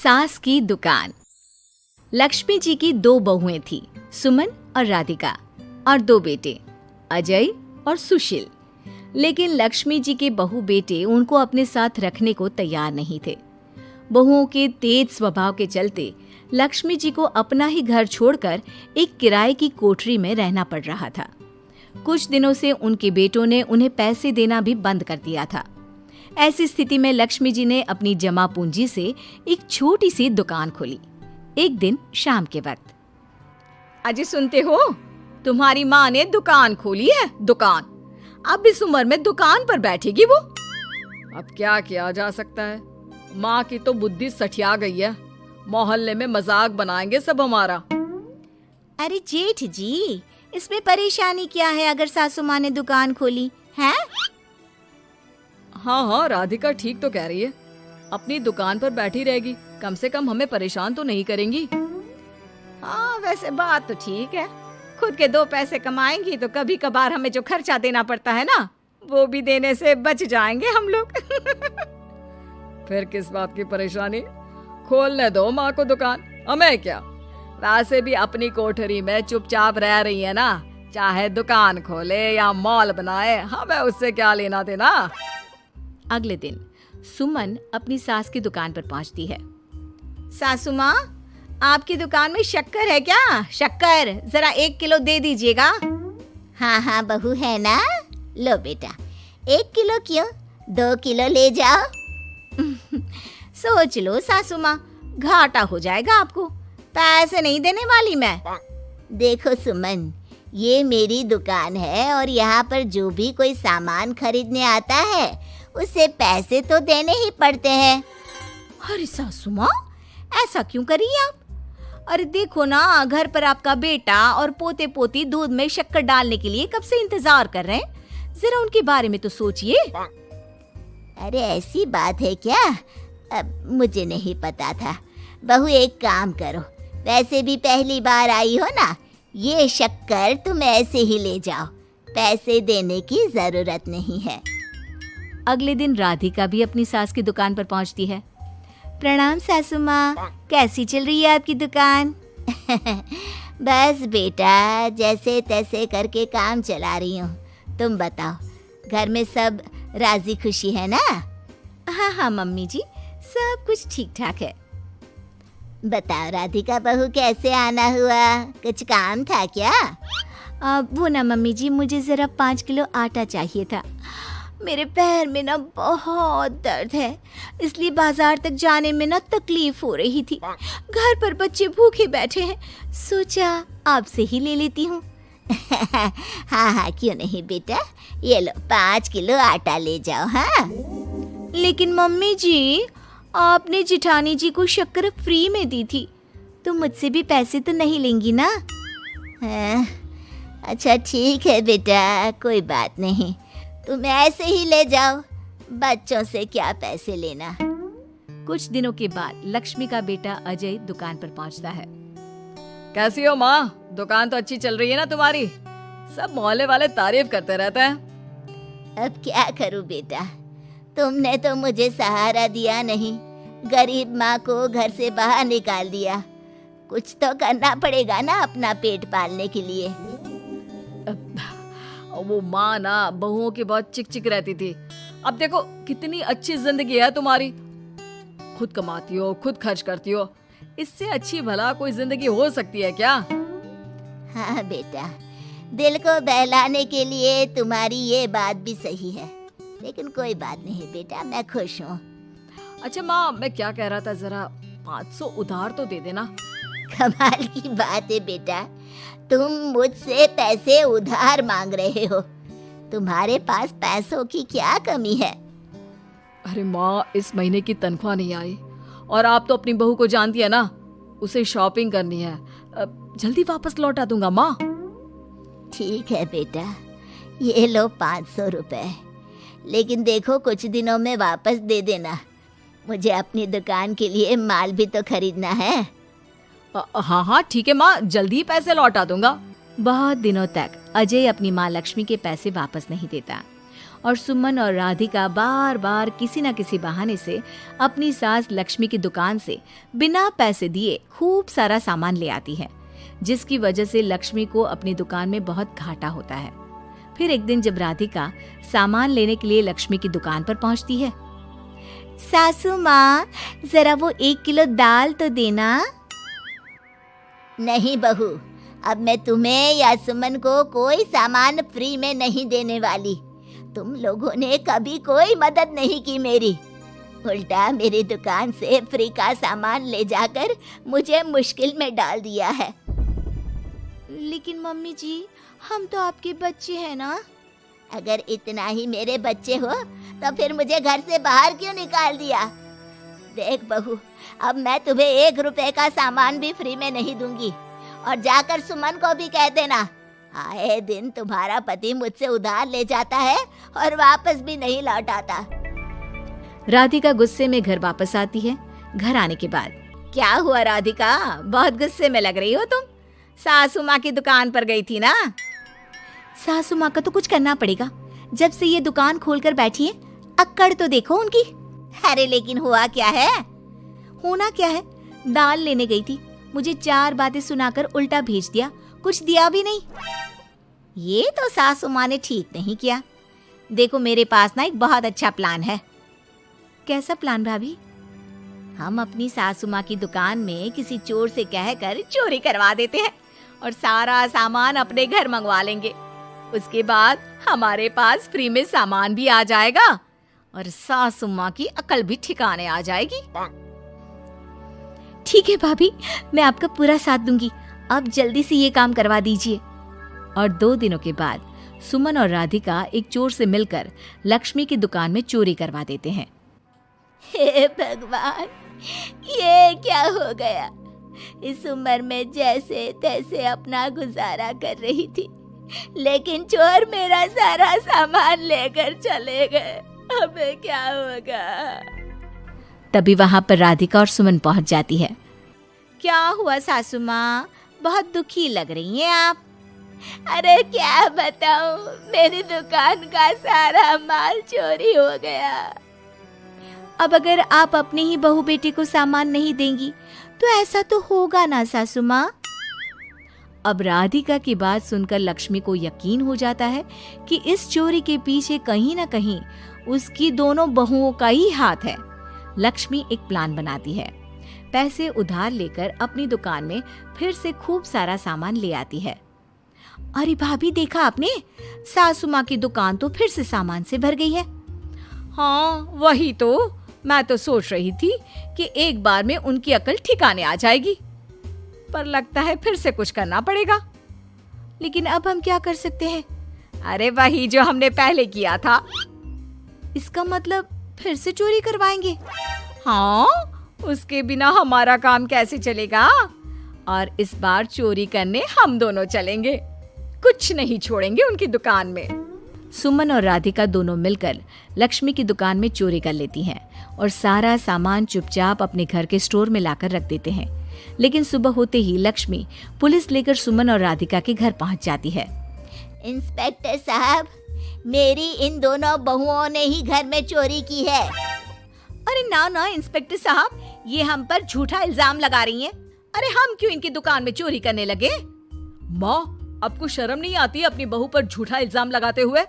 सास की दुकान। लक्ष्मी जी की 2 बहुएं थी, सुमन और राधिका, और 2 बेटे, अजय और सुशील। लेकिन लक्ष्मी जी के बहू बेटे उनको अपने साथ रखने को तैयार नहीं थे। बहुओं के तेज स्वभाव के चलते लक्ष्मी जी को अपना ही घर छोड़कर एक किराए की कोठरी में रहना पड़ रहा था। कुछ दिनों से उनके बेटों ने उन्हें पैसे देना भी बंद कर दिया था। ऐसी स्थिति में लक्ष्मी जी ने अपनी जमा पूंजी से एक छोटी सी दुकान खोली। एक दिन शाम के वक्त, अजय सुनते हो, तुम्हारी माँ ने दुकान खोली है। दुकान अब इस उम्र में दुकान पर बैठेगी वो। अब क्या किया जा सकता है, माँ की तो बुद्धि सठिया गई है। मोहल्ले में मजाक बनाएंगे सब हमारा। अरे जेठ जी, इसमें परेशानी क्या है अगर सासू माँ ने दुकान खोली है? हाँ, राधिका ठीक तो कह रही है। अपनी दुकान पर बैठी रहेगी, कम से कम हमें परेशान तो नहीं करेंगी। हाँ, वैसे बात तो ठीक है। खुद के 2 पैसे कमाएंगी तो कभी कभार हमें जो खर्चा देना पड़ता है ना, वो भी देने से बच जाएंगे हम लोग। फिर किस बात की परेशानी, खोलने दो माँ को दुकान, हमें क्या। वैसे भी अपनी कोठरी में चुपचाप रह रही है ना, चाहे दुकान खोले या मॉल बनाए, हमें उससे क्या लेना देना। अगले दिन सुमन अपनी सास की दुकान पर पहुंचती है। सासू माँ, आपकी दुकान में शक्कर है क्या? शक्कर जरा 1 किलो दे दीजिएगा। हाँ बहू है ना, लो बेटा, 1 किलो क्यों, 2 किलो ले जाओ। सोच लो सासू माँ, घाटा हो जाएगा आपको, पैसे नहीं देने वाली मैं। देखो सुमन, ये मेरी दुकान है और यहाँ पर जो भी कोई सामान खरीदने आता है उसे पैसे तो देने ही पड़ते हैं। अरे सासू माँ, ऐसा क्यों करी आप? अरे देखो ना, घर पर आपका बेटा और पोते पोती दूध में शक्कर डालने के लिए कब से इंतजार कर रहे हैं, जरा उनके बारे में तो सोचिए। अरे ऐसी बात है क्या? अब मुझे नहीं पता था। बहू एक काम करो, वैसे भी पहली बार आई हो ना, ये शक्कर तुम ऐसे ही ले जाओ, पैसे देने की जरूरत नहीं है। अगले दिन राधिका भी अपनी सास की दुकान पर पहुंचती है। प्रणाम सासू माँ, कैसी चल रही है आपकी दुकान? बस बेटा, जैसे तैसे करके काम चला रही हूँ। तुम बताओ, घर में सब राजी खुशी है ना? हाँ मम्मी जी, सब कुछ ठीक ठाक है। बताओ राधिका बहू, कैसे आना हुआ? कुछ काम था क्या? वो ना मम्मी जी, मुझे जरा 5 किलो आटा चाहिए था। मेरे पैर में ना बहुत दर्द है, इसलिए बाजार तक जाने में ना तकलीफ हो रही थी। घर पर बच्चे भूखे बैठे हैं, सोचा आपसे ही ले लेती हूँ। हाँ, क्यों नहीं बेटा, ये लो 5 किलो आटा ले जाओ। हाँ, लेकिन मम्मी जी, आपने जिठानी जी को शक्कर फ्री में दी थी, तो मुझसे भी पैसे तो नहीं लेंगी ना? हाँ, अच्छा ठीक है बेटा, कोई बात नहीं, तुम ऐसे ही ले जाओ, बच्चों से क्या पैसे लेना। कुछ दिनों के बाद लक्ष्मी का बेटा अजय दुकान पर पहुंचता है। कैसी हो माँ, दुकान तो अच्छी चल रही है ना तुम्हारी, सब मोहल्ले वाले तारीफ करते रहते हैं। अब क्या करूं बेटा, तुमने तो मुझे सहारा दिया नहीं, गरीब माँ को घर से बाहर निकाल दिया। कुछ तो करना पड़ेगा ना अपना पेट पालने के लिए। वो माँ ना बहुओं की बहुत चिक चिक रहती थी। अब देखो कितनी अच्छी जिंदगी है तुम्हारी, खुद कमाती हो, खुद खर्च करती हो, इससे अच्छी भला कोई जिंदगी हो सकती है क्या? हाँ बेटा, दिल को बहलाने के लिए तुम्हारी ये बात भी सही है, लेकिन कोई बात नहीं बेटा, मैं खुश हूँ। अच्छा माँ, मैं क्या कह रहा था, जरा 500 उधार तो दे देना। कमाल की बात है बेटा, तुम मुझसे पैसे उधार मांग रहे हो, तुम्हारे पास पैसों की क्या कमी है? अरे माँ, इस महीने की तनख्वाह नहीं आई और आप तो अपनी बहू को जानती है ना, उसे शॉपिंग करनी है, जल्दी वापस लौटा दूंगा माँ। ठीक है बेटा, ये लो 500 रुपए, लेकिन देखो कुछ दिनों में वापस दे देना, मुझे अपनी दुकान के लिए माल भी तो खरीदना है। हाँ ठीक है माँ, जल्दी पैसे लौटा दूंगा। बहुत दिनों तक अजय अपनी माँ लक्ष्मी के पैसे वापस नहीं देता और सुमन और राधिका बार बार किसी न किसी बहाने से अपनी सास लक्ष्मी की दुकान से बिना पैसे दिए खूब सारा सामान ले आती है, जिसकी वजह से लक्ष्मी को अपनी दुकान में बहुत घाटा होता है। फिर एक दिन जब राधिका सामान लेने के लिए लक्ष्मी की दुकान पर पहुंचती है, सासू माँ, जरा वो 1 किलो दाल तो देना। नहीं बहू, अब मैं तुम्हें या सुमन को कोई सामान फ्री में नहीं देने वाली। तुम लोगों ने कभी कोई मदद नहीं की मेरी, उल्टा मेरी दुकान से फ्री का सामान ले जाकर मुझे मुश्किल में डाल दिया है। लेकिन मम्मी जी, हम तो आपके बच्चे हैं ना। अगर इतना ही मेरे बच्चे हो तो फिर मुझे घर से बाहर क्यों निकाल दिया? देख बहू, अब मैं तुम्हें 1 रुपए का सामान भी फ्री में नहीं दूंगी। और जाकर सुमन को भी कह देना, आए दिन तुम्हारा पति मुझसे उधार ले जाता है और वापस भी नहीं लौटाता। राधिका गुस्से में घर वापस आती है। घर आने के बाद, क्या हुआ राधिका, बहुत गुस्से में लग रही हो तुम? सासू माँ की दुकान पर गई थी ना? सासू माँ का तो कुछ करना पड़ेगा, जब से ये दुकान खोलकर बैठी है। अक्कड़ तो देखो उनकी। अरे लेकिन हुआ क्या है? होना क्या है, दाल लेने गई थी, मुझे 4 बातें सुनाकर उल्टा भेज दिया, कुछ दिया भी नहीं। ये तो सासू माँ ने ठीक नहीं किया। देखो मेरे पास ना एक बहुत अच्छा प्लान है। कैसा प्लान भाभी? हम अपनी सासू माँ की दुकान में किसी चोर से कहकर चोरी करवा देते हैं और सारा सामान अपने घर मंगवा लेंगे। उसके बाद हमारे पास फ्री में सामान भी आ जाएगा और सासू माँ की अकल भी ठिकाने आ जाएगी। ठीक है भाभी, मैं आपका पूरा साथ दूंगी। अब जल्दी से ये काम करवा दीजिए। और 2 दिनों के बाद सुमन और राधिका एक चोर से मिलकर लक्ष्मी की दुकान में चोरी करवा देते हैं। हे भगवान, ये क्या हो गया? इस उम्र में जैसे तैसे अपना गुजारा कर रही थी, लेकिन चोर मेरा सारा सामान लेकर चले गए। अबे क्या होगा? तभी वहां पर राधिका और सुमन पहुंच जाती है। क्या हुआ सासू माँ, बहुत दुखी लग रही हैं आप? अरे क्या बताऊं, मेरी दुकान का सारा माल चोरी हो गया। अब अगर आप अपने ही बहू बेटे को सामान नहीं देंगी तो ऐसा तो होगा ना सासू माँ। अब राधिका की बात सुनकर लक्ष्मी को यकीन हो जाता है कि इस चोरी के पीछे कहीं ना कहीं उसकी दोनों बहुओं का ही हाथ है। लक्ष्मी एक प्लान बनाती है। पैसे उधार लेकर अपनी दुकान में फिर से खूब सारा सामान ले आती है। अरे भाभी, देखा आपने, सासू माँ की दुकान तो फिर से सामान से भर गई है। हाँ वही तो, मैं तो सोच रही थी कि एक बार में उनकी अकल ठिकाने आ जाएगी, पर लगता है फिर से कुछ करना पड़ेगा। लेकिन अब हम क्या कर सकते हैं? अरे वही जो हमने पहले किया था। इसका मतलब फिर से चोरी करवाएंगे? हाँ, उसके बिना हमारा काम कैसे चलेगा? और इस बार चोरी करने हम दोनों चलेंगे, कुछ नहीं छोड़ेंगे उनकी दुकान में। सुमन और राधिका दोनों मिलकर लक्ष्मी की दुकान में चोरी कर लेती हैं और सारा सामान चुपचाप अपने घर के स्टोर में लाकर रख देते हैं। लेकिन सुबह होते ही लक्ष्मी पुलिस लेकर सुमन और राधिका के घर पहुंच जाती है। इंस्पेक्टर साहब, मेरी इन दोनों बहुओं ने ही घर में चोरी की है। अरे ना ना इंस्पेक्टर साहब, ये हम पर झूठा इल्जाम लगा रही हैं। अरे हम क्यों इनकी दुकान में चोरी करने लगे? माँ, आपको शर्म नहीं आती अपनी बहू पर झूठा इल्जाम लगाते हुए?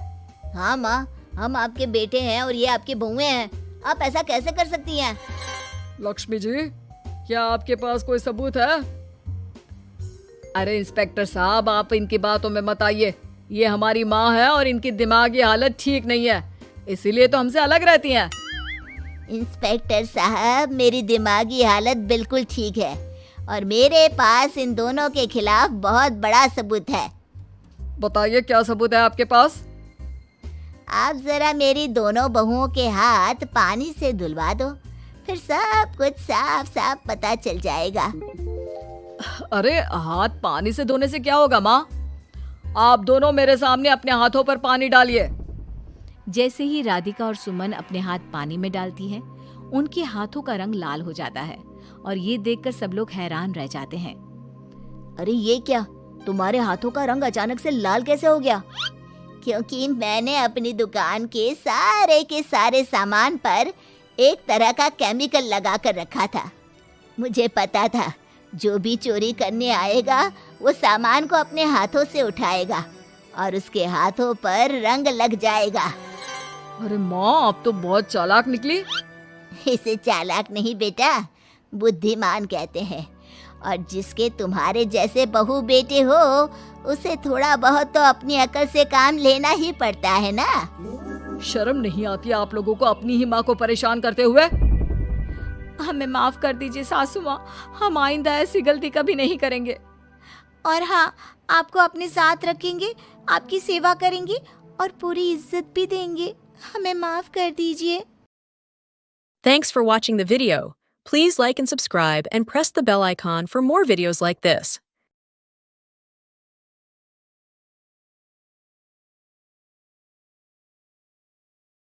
हाँ माँ, हम आपके बेटे हैं और ये आपकी बहुएं हैं, आप ऐसा कैसे कर सकती हैं? लक्ष्मी जी, क्या आपके पास कोई सबूत है? अरे इंस्पेक्टर साहब, आप इनकी बातों में मत आइए। ये हमारी माँ है और इनकी दिमागी हालत ठीक नहीं है, इसीलिए तो हमसे अलग रहती हैं। इंस्पेक्टर साहब, मेरी दिमागी हालत बिल्कुल ठीक है और मेरे पास इन दोनों के खिलाफ बहुत बड़ा सबूत है। बताइए, क्या सबूत है आपके पास? आप जरा मेरी दोनों बहुओं के हाथ पानी से धुलवा दो, फिर सब कुछ साफ साफ पता चल जाएगा। अरे हाथ पानी से धोने से क्या होगा माँ? आप दोनों मेरे सामने अपने हाथों पर पानी डालिए। जैसे ही राधिका और सुमन अपने हाथ पानी में डालती हैं, उनके हाथों का रंग लाल हो जाता है और ये देखकर सब लोग हैरान रह जाते हैं। अरे ये क्या, तुम्हारे हाथों का रंग अचानक से लाल कैसे हो गया? क्योंकि मैंने अपनी दुकान के सारे सामान पर एक तरह का केमिकल लगा कर रखा था। मुझे पता था जो भी चोरी करने आएगा वो सामान को अपने हाथों से उठाएगा और उसके हाथों पर रंग लग जाएगा। अरे माँ, आप तो बहुत चालाक निकली। इसे चालाक नहीं बेटा, बुद्धिमान कहते हैं। और जिसके तुम्हारे जैसे बहू बेटे हो उसे थोड़ा बहुत तो अपनी अकल से काम लेना ही पड़ता है ना। शर्म नहीं आती आप लोगों को अपनी ही माँ को परेशान करते हुए? हमें माफ कर दीजिए सासू माँ, हम आइंदा ऐसी गलती कभी नहीं करेंगे। और हाँ, आपको अपने साथ रखेंगे, आपकी सेवा करेंगे और पूरी इज्जत भी देंगे। हमें माफ कर दीजिए। Thanks for watching the video. Please like and subscribe and press the bell icon for more videos like this.